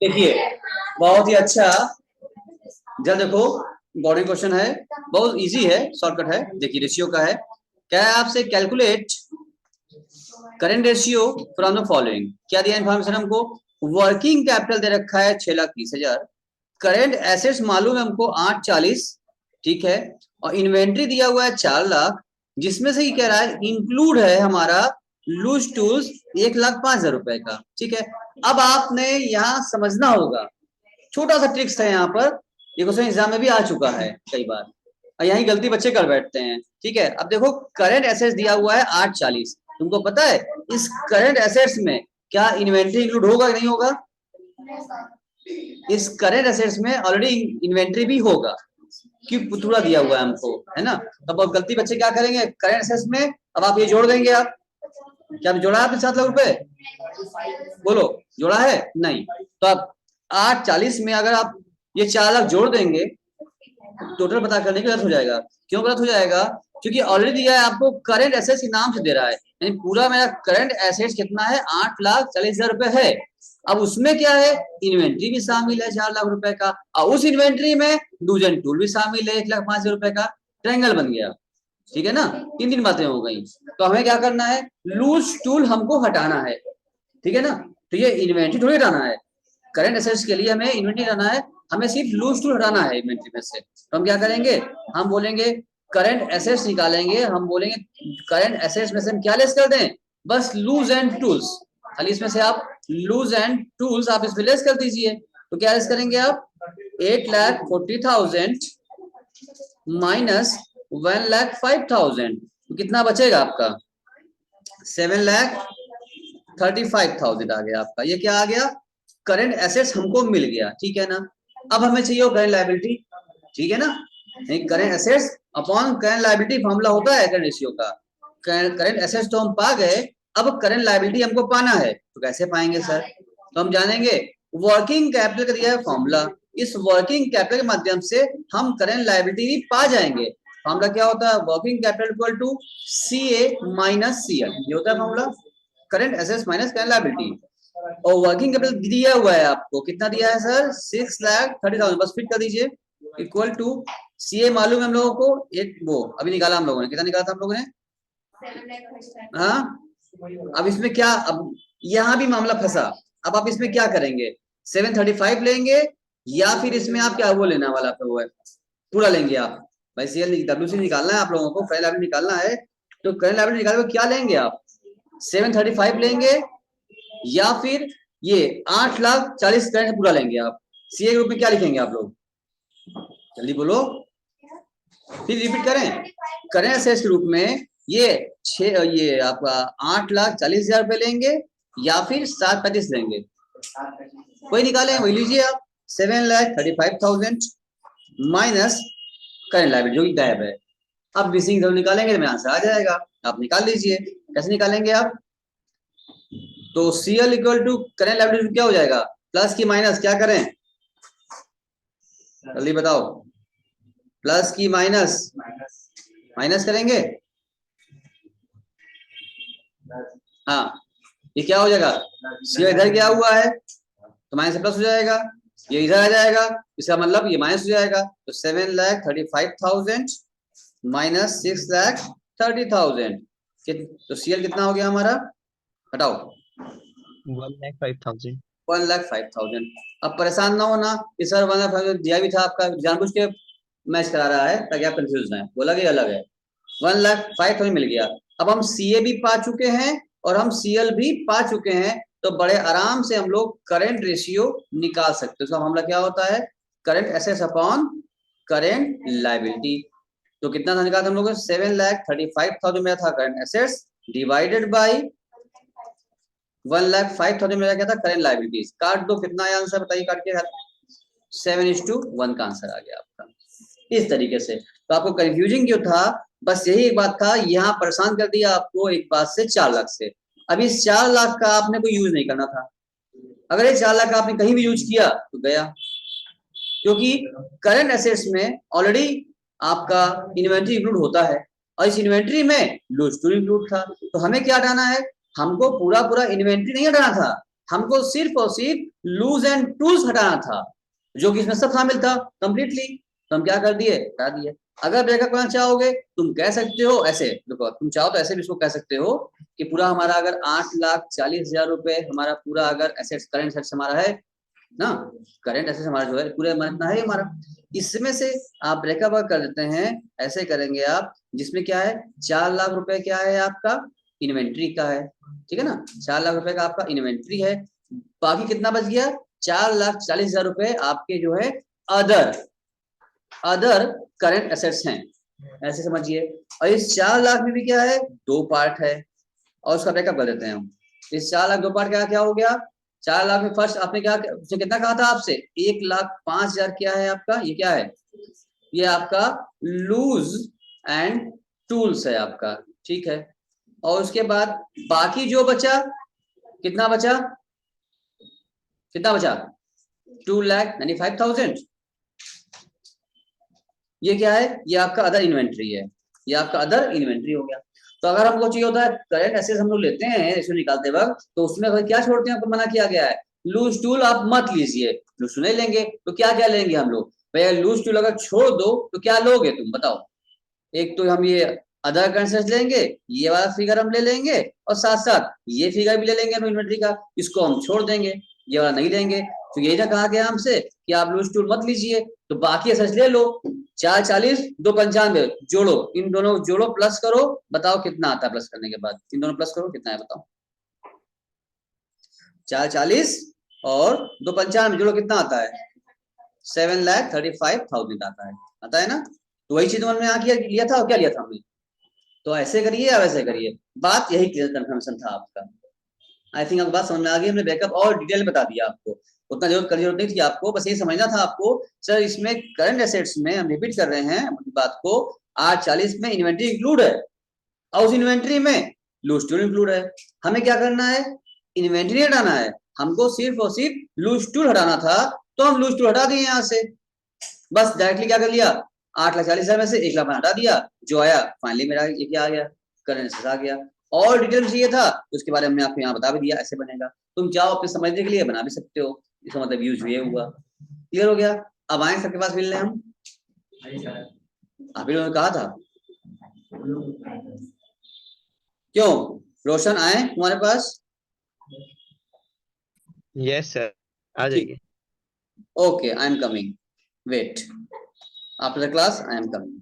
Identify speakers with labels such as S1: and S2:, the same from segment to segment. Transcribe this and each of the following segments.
S1: देखिए बहुत ही अच्छा, जब देखो बोर्डिंग क्वेश्चन है, बहुत इजी है, शॉर्टकट है। देखिए रेशियो का है, क्या है आपसे, calculate current ratio from the following. क्या दिया इन्फॉर्मेशन हमको, वर्किंग कैपिटल दे रखा है 6,30,000, करेंट एसेट्स मालूम है हमको 840, ठीक है, और इन्वेंट्री दिया हुआ है 4 लाख, जिसमें से ही कह रहा है इंक्लूड है हमारा लूज टूल्स 1,05,000 रुपए का, ठीक है। अब आपने यहाँ समझना होगा, छोटा सा ट्रिक्स है यहाँ पर, ये क्वेश्चन एग्जाम में भी आ चुका है कई बार, और यही गलती बच्चे कर बैठते हैं, ठीक है। अब देखो करंट एसेट्स दिया हुआ है 840, तुमको पता है इस करंट एसेट्स में क्या इन्वेंट्री इंक्लूड होगा कि नहीं होगा? इस करंट एसेट्स में ऑलरेडी इन्वेंट्री भी होगा, क्योंकि पूरा दिया हुआ है हमको, है ना। तब अब गलती बच्चे क्या करेंगे, करंट एसेट्स में अब आप ये जोड़ देंगे, आप क्या जोड़ा है आपने 7 लाख रुपए, बोलो जोड़ा है नहीं, तो आप 840 में अगर आप ये 4 लाख जोड़ देंगे, टोटल पता करने की गलत हो जाएगा। क्यों गलत हो जाएगा? क्योंकि ऑलरेडी दिया है आपको करंट एसेट्स के नाम से दे रहा है, यानी पूरा मेरा करंट एसेट्स कितना है, 8,40,000 रुपए है। अब उसमें क्या है, इन्वेंट्री भी शामिल है 4 लाख रुपए का, और उस इन्वेंट्री में डूज एंड टूल भी शामिल है 1,05,000 रुपए का, ट्रायंगल बन गया, ठीक है ना। 3 बातें हो गई। तो हमें क्या करना है, लूज टूल हमको हटाना है, ठीक है ना। तो ये इन्वेंट्री थोड़ी हटाना है, करंट एसेट्स के लिए हमें इन्वेंट्री हटाना है, हमें सिर्फ लूज टूल हटाना है इन्वेंट्री में से। तो हम क्या करेंगे, हम बोलेंगे करंट एसेट्स निकालेंगे, हम बोलेंगे करंट एसेट्स में से हम क्या लेस कर दें, बस लूज एंड टूल्स, खाली इसमें से आप लूज एंड टूल्स आप इसमें लेस कर दीजिए। तो क्या लेस करेंगे आप, 8,40,000 माइनस 1,05,000, तो कितना बचेगा आपका, 7,35,000 आ गया आपका। ये क्या आ गया, करंट एसेट्स हमको मिल गया, ठीक है ना। अब हमें चाहिए करंट लायबिलिटी, ठीक है ना। Current assets upon current liability formula होता है करंट रेशियो का। करंट एसेट्स तो हम पा गए, अब करंट लायबिलिटी हमको पाना है, तो कैसे पाएंगे सर? तो हम जानेंगे वर्किंग कैपिटल का दिया है फॉर्मूला, इस वर्किंग कैपिटल के माध्यम से हम करंट लायबिलिटी भी पा जाएंगे। फॉर्मूला क्या होता है, working capital equal to CA minus CL, ये होता है formula, current assets minus current liability. और वर्किंग कैपिटल दिया हुआ है आपको, कितना दिया है सर, 6,30,000, बस फिट कर दीजिए, इक्वल टू CA मालूम है हम लोगों को, एक वो अभी निकाला हम लोगों ने, कितना निकाला था हम लोगों ने, हाँ। अब इसमें क्या, अब यहाँ भी मामला फंसा, अब आप इसमें क्या करेंगे, 735 लेंगे या फिर इसमें आप क्या वो लेना वाला वो है, पूरा लेंगे आप। भाई CL WC निकालना है आप लोगों को, करंट लायबिलिटी निकालना है, तो करंट लायबिलिटी निकालने को क्या लेंगे आप, 735 लेंगे या फिर ये 8,40,000 करंट पूरा लेंगे आप। CA के रूप में क्या लिखेंगे आप लोग, जल्दी बोलो, फिर रिपीट करें, करंट एसेट्स के रूप में ये आपका 8,40,000 रुपए लेंगे या फिर 7,35 लेंगे, कोई निकालें वही लीजिए आप, 7,35,000 माइनस करंट लायबिलिटी जो कि गायब है। अब मिसिंग जरूर निकालेंगे तो मेरा आंसर आ जाएगा, आप निकाल लीजिए। कैसे निकालेंगे आप, तो CL equal to current liability क्या हो जाएगा, प्लस की माइनस, क्या करें जल्दी बताओ, प्लस की माइनस, माइनस करेंगे, हाँ ये क्या हो जाएगा, CL इधर गया हुआ है तो माइनस प्लस हो जाएगा, ये इधर आ जाएगा, इसका मतलब ये माइनस हो जाएगा, तो 7,35,000 माइनस 6,30,000, तो CL कितना हो गया हमारा, हटाओ
S2: 1,05,000।
S1: 1,05,000। अब परेशान ना होना कि सर 1,05,000 दिया भी था आपका, जानबूझ के मैच करा रहा है ताकि आप कंफ्यूज ना है, बोला कि अलग है, 1,05,000 मिल गया। अब हम CA भी पा चुके हैं और हम CL भी पा चुके हैं, तो बड़े आराम से हम लोग करंट रेशियो निकाल सकते हैं। उसका मामला क्या होता है, current assets upon current liability. तो कितना था निकाला हम लोग, 7,35,000 मेरा था करंट एसेट्स, डिवाइडेड बाई 1,05,000 मेरा क्या था करंट लायबिलिटीज। काट दो, कितना आया आंसर बताइए, काट के 7:1 का आंसर आ गया आपका, इस तरीके से। तो आपको कंफ्यूजिंग जो था, बस यही एक बात था, यहाँ परेशान कर दिया आपको एक बात से, 4 लाख से। अब इस 4 लाख का आपने कोई यूज नहीं करना था, अगर ये 4 लाख का आपने कहीं भी यूज किया तो गया, क्योंकि करंट एसेट्स में ऑलरेडी आपका इन्वेंट्री इंक्लूड होता है, और इस इन्वेंट्री में लूज टू इंक्लूड था। तो हमें क्या हटाना है, हमको पूरा पूरा इन्वेंट्री नहीं हटाना था, हमको सिर्फ और सिर्फ लूज एंड टूल्स हटाना था, जो कि इसमें सब शामिल था कंप्लीटली। तो हम क्या कर दिए, हटा दिए। अगर ब्रेकअप करना चाहोगे तुम कह सकते हो ऐसे, देखो तुम चाहो तो ऐसे भी इसको कह सकते हो कि पूरा हमारा अगर 8,40,000 रुपए हमारा पूरा अगर एसेट्स, करंट एसेट्स हमारा है ना, करंट एसेट्स हमारा जो है पूरे इतना है हमारा, इसमें से आप ब्रेकअप कर देते हैं, ऐसे करेंगे आप, जिसमें क्या है 4 लाख रुपए क्या है आपका इन्वेंट्री का है, ठीक है ना, 4 लाख रुपए का आपका इन्वेंट्री है। बाकी कितना बच गया, 4,40,000 रुपए आपके जो है अदर अदर करंट एसेट्स हैं, ऐसे समझिए। और इस 4 लाख में भी क्या है, दो पार्ट है, और उसका ब्रेकअप कर देते हैं हम। इस 4 लाख दो पार्ट क्या क्या हो गया, 4 लाख में फर्स्ट आपने क्या उसने कितना कहा था आपसे, 1,05,000 क्या है आपका, ये क्या है, ये आपका लूज एंड टूल्स है आपका, ठीक है। और उसके बाद बाकी जो बचा, कितना बचा, कितना बचा, 2,95,000, ये क्या है, ये आपका अदर इन्वेंट्री है, ये आपका अदर इन्वेंट्री हो गया। तो अगर हमको चाहिए होता है करंट एसेट्स हम लोग लेते हैं इसको निकालते वक्त, तो उसमें क्या छोड़ते हैं, आपको मना किया गया है, लूज टूल आप मत लीजिए, लूज नहीं लेंगे तो क्या क्या लेंगे हम लोग, भैया लूज टूल अगर छोड़ दो तो क्या लोगे तुम बताओ, एक तो हम ये अदर करंट लेंगे, ये वाला फिगर हम ले लेंगे, और साथ साथ ये फिगर भी ले लेंगे इन्वेंट्री का, इसको हम छोड़ देंगे, ये वाला नहीं लेंगे। तो यही ना कहा गया हमसे कि आप लूज टूल मत लीजिए, तो बाकी एसेट्स ले लो, 4,40 2,95 जोड़ो, इन दोनों जोड़ो प्लस करो, बताओ कितना आता है, प्लस करने के बाद इन दोनों प्लस करो कितना है बताओ, 4,40 और 2,95 जोड़ो कितना आता है, 7,35,000 आता है ना। तो वही चीज मन में आ किया लिया था, और क्या लिया था हमने, तो ऐसे करिए या वैसे करिए, बात यही क्लियर कंफर्मेशन था आपका। आई थिंक आपको बात समझ में आ गई, हमने बैकअप और डिटेल में बता दिया आपको, उतना जरूरत नहीं थी आपको, बस ये समझना था आपको सर इसमें करंट एसेट्स में हम रिपीट कर रहे हैं बात को, 8,40 में इन्वेंट्री इंक्लूड है, और उस इन्वेंट्री में लूज टूल इंक्लूड है। हमें क्या करना है, इन्वेंट्री हटाना है, हमको सिर्फ और सिर्फ लूज टूल हटाना था, तो हम लूज टूल हटा दिए यहाँ से, बस डायरेक्टली क्या कर लिया, 8,40,000 में से 1,00,000 हटा दिया, जो आया फाइनली मेरा ये क्या आ गया, करंट एसेट्स आ गया। और डिटेल में चाहिए था तो उसके बारे में आपको यहाँ बता भी दिया, ऐसे बनेगा, तुम चाहो अपने समझने के लिए बना भी सकते हो, इसका मतलब यूज ये हुआ, क्लियर हो गया। अब आए सबके पास मिलने हम, आप ही लोगों ने कहा था, क्यों रोशन आए तुम्हारे पास,
S2: यस सर, आ जाइए।
S1: Okay I am coming, wait after the class I am coming,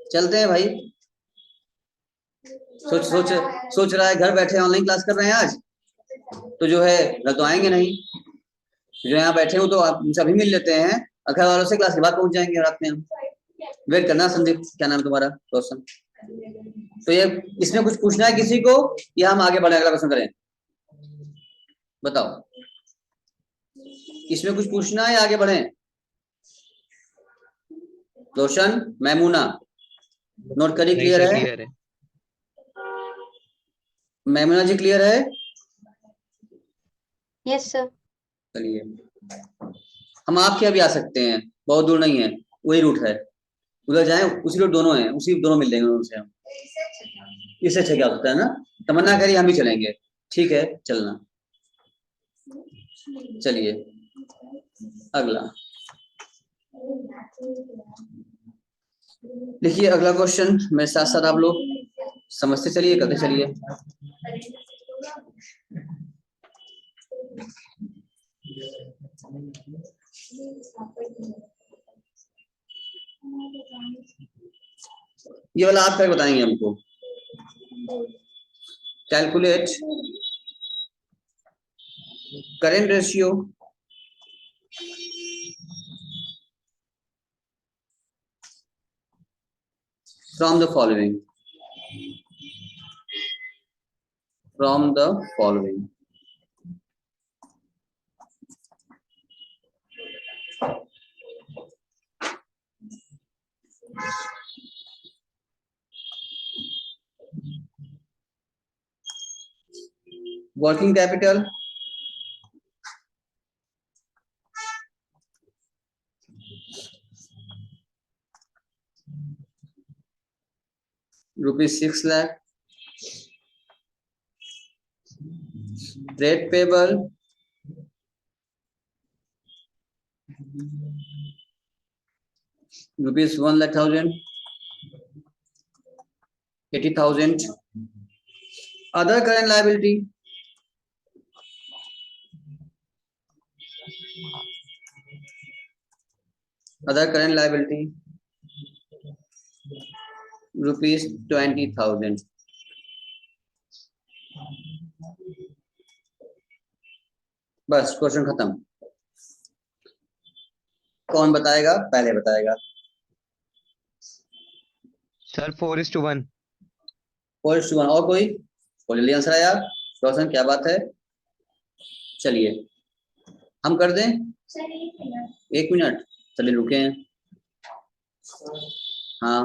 S1: चलते हैं भाई। सोच रहा है घर बैठे ऑनलाइन क्लास कर रहे हैं आज, तो जो है घर तो आएंगे नहीं, जो यहाँ बैठे हो तो आप उनसे अभी मिल लेते हैं, घर वालों से क्लास के बाद पहुंच जाएंगे रात में हम, वेट करना। संदीप क्या नाम है तुम्हारा, रोशन। तो ये इसमें कुछ पूछना है किसी को, या हम आगे बढ़े अगला क्वेश्चन करें, बताओ, इसमें कुछ पूछना है या आगे बढ़े, रोशन मैमूना नोट करिए,
S2: नहीं
S1: क्लियर
S2: सर,
S1: है,
S2: क्लियर है।
S1: मैमूना जी क्लियर है,
S3: यस सर।
S1: चलिए हम आपके अभी आ सकते हैं, बहुत दूर नहीं है, वही रूट है, उधर जाएं, उसी रूट दोनों हैं, उसी दोनों मिल जाएंगे उनसे हम, इससे अच्छा क्या होता है ना, तमन्ना करिए हम भी चलेंगे, ठीक है चलना। चलिए अगला लिखिए, अगला क्वेश्चन मेरे साथ साथ आप लोग समझते चलिए, करते चलिए। ये वाला आप क्या बताएंगे हमको, calculate current ratio from the following, from the following, working capital, ₹6 lakh, trade payable rupees 1,00,000, 80,000. Other current liability, rupees 20,000. बस क्वेश्चन खत्म. कौन बताएगा? पहले बताएगा.
S2: सर 4:1.
S1: 4:1. और कोई? जल्दी आंसर आया. रोशन क्या बात है? चलिए हम कर दें. 1 मिनट चलिए रुके हैं. हाँ